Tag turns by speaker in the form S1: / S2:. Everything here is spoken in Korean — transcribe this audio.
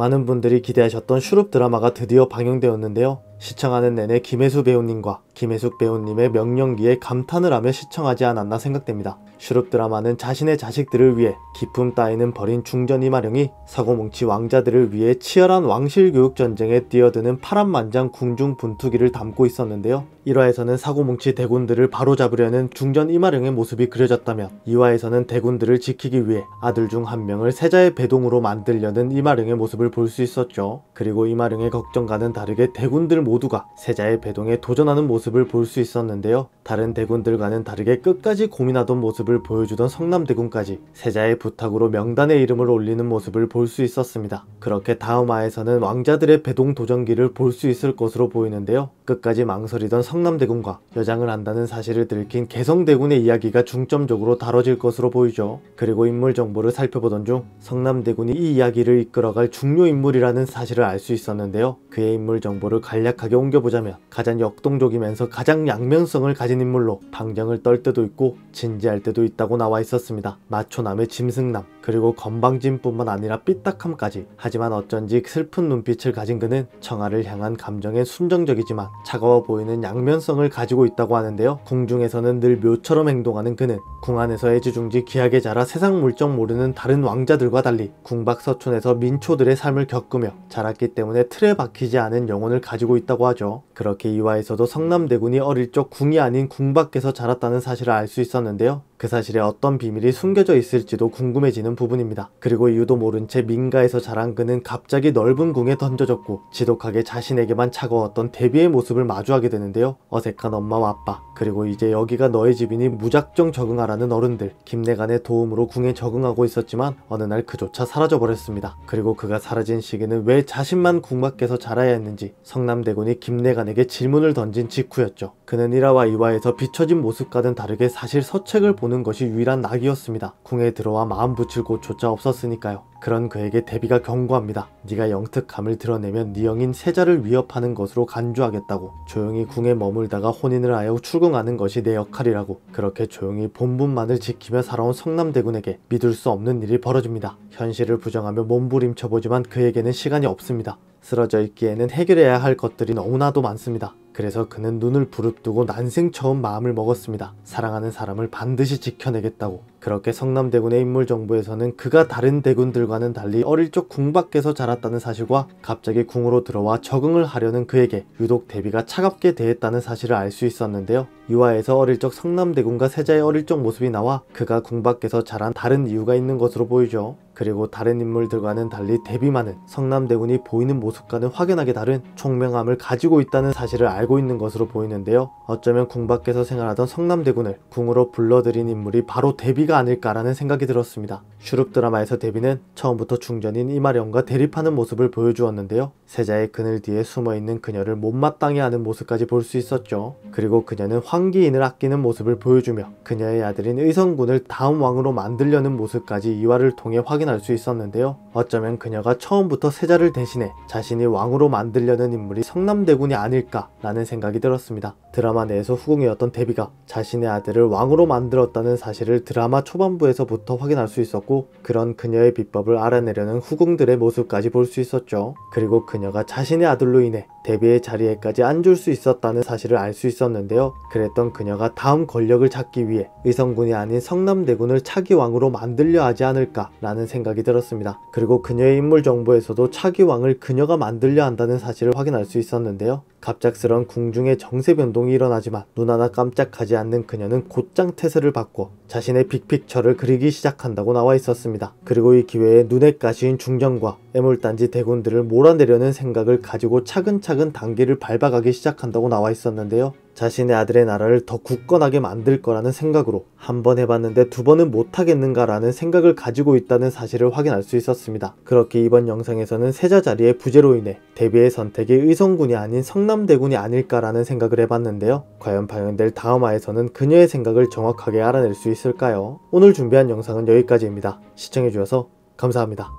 S1: 많은 분들이 기대하셨던 슈룹 드라마가 드디어 방영되었는데요. 시청하는 내내 김혜수 배우님과 김혜숙 배우님의 명연기에 감탄을 하며 시청하지 않았나 생각됩니다. 슈룹 드라마는 자신의 자식들을 위해 기품 따위는 버린 중전 이마령이 사고뭉치 왕자들을 위해 치열한 왕실 교육 전쟁에 뛰어드는 파란만장 궁중 분투기를 담고 있었는데요. 1화에서는 사고뭉치 대군들을 바로잡으려는 중전 이마령의 모습이 그려졌다면 2화에서는 대군들을 지키기 위해 아들 중 한 명을 세자의 배동으로 만들려는 이마령의 모습을 볼 수 있었죠. 그리고 이마령의 걱정과는 다르게 대군들 모두가 세자의 배동에 도전하는 모습을 볼 수 있었는데요. 다른 대군들과는 다르게 끝까지 고민하던 모습을 보여주던 성남대군까지 세자의 부탁으로 명단의 이름을 올리는 모습을 볼 수 있었습니다. 그렇게 다음 화에서는 왕자들의 배동 도전기를 볼 수 있을 것으로 보이는데요. 끝까지 망설이던 성남대군과 여장을 한다는 사실을 들킨 개성대군의 이야기가 중점적으로 다뤄질 것으로 보이죠. 그리고 인물 정보를 살펴보던 중 성남대군이 이 이야기를 이끌어갈 중요 인물이라는 사실을 알 수 있었는데요. 그의 인물 정보를 간략하게 옮겨보자면 가장 역동적이면서 가장 양면성을 가진 인물로 방정을 떨 때도 있고 진지할 때도 있다고 나와 있었습니다. 마초남의 짐승남, 그리고 건방짐뿐만 아니라 삐딱함까지. 하지만 어쩐지 슬픈 눈빛을 가진 그는 청아를 향한 감정에 순정적이지만 차가워 보이는 양면성을 가지고 있다고 하는데요. 궁중에서는 늘 묘처럼 행동하는 그는 궁 안에서 애지중지 귀하게 자라 세상 물정 모르는 다른 왕자들과 달리 궁박서촌에서 민초들의 삶을 겪으며 자랐기 때문에 틀에 박히지 않은 영혼을 가지고 있다고 하죠. 그렇게 2화에서도 성남대군이 어릴 적 궁이 아닌 궁 밖에서 자랐다는 사실을 알 수 있었는데요. 그 사실에 어떤 비밀이 숨겨져 있을지도 궁금해지는 부분입니다. 그리고 이유도 모른 채 민가에서 자란 그는 갑자기 넓은 궁에 던져졌고 지독하게 자신에게만 차가웠던 대비의 모습을 마주하게 되는데요. 어색한 엄마와 아빠, 그리고 이제 여기가 너의 집이니 무작정 적응하라는 어른들, 김내간의 도움으로 궁에 적응하고 있었지만 어느 날 그조차 사라져버렸습니다. 그리고 그가 사라진 시기는 왜 자신만 궁 밖에서 자라야 했는지 성남대군이 김내간에게 질문을 던진 직후였죠. 그는 1화와 2화에서 비춰진 모습과는 다르게 사실 서책을 보는 것이 유일한 낙이었습니다. 궁에 들어와 마음 붙일 곳조차 없었으니까요. 그런 그에게 대비가 경고합니다. 네가 영특함을 드러내면 네 영인 세자를 위협하는 것으로 간주하겠다고. 조용히 궁에 머물다가 혼인을 하여 출궁하는 것이 내 역할이라고. 그렇게 조용히 본분만을 지키며 살아온 성남대군에게 믿을 수 없는 일이 벌어집니다. 현실을 부정하며 몸부림쳐보지만 그에게는 시간이 없습니다. 쓰러져 있기에는 해결해야 할 것들이 너무나도 많습니다. 그래서 그는 눈을 부릅뜨고 난생 처음 마음을 먹었습니다. 사랑하는 사람을 반드시 지켜내겠다고. 그렇게 성남대군의 인물 정보에서는 그가 다른 대군들과는 달리 어릴 적 궁 밖에서 자랐다는 사실과 갑자기 궁으로 들어와 적응을 하려는 그에게 유독 대비가 차갑게 대했다는 사실을 알 수 있었는데요. 2화에서 어릴 적 성남대군과 세자의 어릴 적 모습이 나와 그가 궁 밖에서 자란 다른 이유가 있는 것으로 보이죠. 그리고 다른 인물들과는 달리 대비만은 성남대군이 보이는 모습과는 확연하게 다른 총명함을 가지고 있다는 사실을 알고 있는 것으로 보이는데요. 어쩌면 궁 밖에서 생활하던 성남대군을 궁으로 불러들인 인물이 바로 대비가 아닐까라는 생각이 들었습니다. 슈룹 드라마에서 대비는 처음부터 중전인 이마령과 대립하는 모습을 보여주었는데요. 세자의 그늘 뒤에 숨어있는 그녀를 못마땅해 하는 모습까지 볼 수 있었죠. 그리고 그녀는 황기인을 아끼는 모습을 보여주며 그녀의 아들인 의성군을 다음 왕으로 만들려는 모습까지 2화를 통해 확인할 수 있었는데요. 어쩌면 그녀가 처음부터 세자를 대신해 자신이 왕으로 만들려는 인물이 성남대군이 아닐까라는 생각이 들었습니다. 드라마 내에서 후궁이었던 대비가 자신의 아들을 왕으로 만들었다는 사실을 드라마 초반부에서부터 확인할 수 있었고, 그런 그녀의 비법을 알아내려는 후궁들의 모습까지 볼 수 있었죠. 그리고 그녀가 자신의 아들로 인해 대비의 자리에까지 앉을 수 있었다는 사실을 알 수 있었는데요. 그랬던 그녀가 다음 권력을 잡기 위해 의성군이 아닌 성남대군을 차기 왕으로 만들려 하지 않을까라는 생각이 들었습니다. 그리고 그녀의 인물 정보에서도 차기 왕을 그녀가 만들려 한다는 사실을 확인할 수 있었는데요. 갑작스런 궁중의 정세 변동이 일어나지만 눈 하나 깜짝하지 않는 그녀는 곧장 태세를 바꿔 자신의 빅픽처를 그리기 시작한다고 나와 있었습니다. 그리고 이 기회에 눈엣 가시인 중전과 애물단지 대군들을 몰아내려는 생각을 가지고 차근차근 단계를 밟아가기 시작한다고 나와 있었는데요. 자신의 아들의 나라를 더 굳건하게 만들 거라는 생각으로 한 번 해봤는데 두 번은 못하겠는가 라는 생각을 가지고 있다는 사실을 확인할 수 있었습니다. 그렇게 이번 영상에서는 세자 자리의 부재로 인해 대비의 선택이 의성군이 아닌 성남대군이 아닐까라는 생각을 해봤는데요. 과연 방영될 다음 화에서는 그녀의 생각을 정확하게 알아낼 수 있을까요? 오늘 준비한 영상은 여기까지입니다. 시청해주셔서 감사합니다.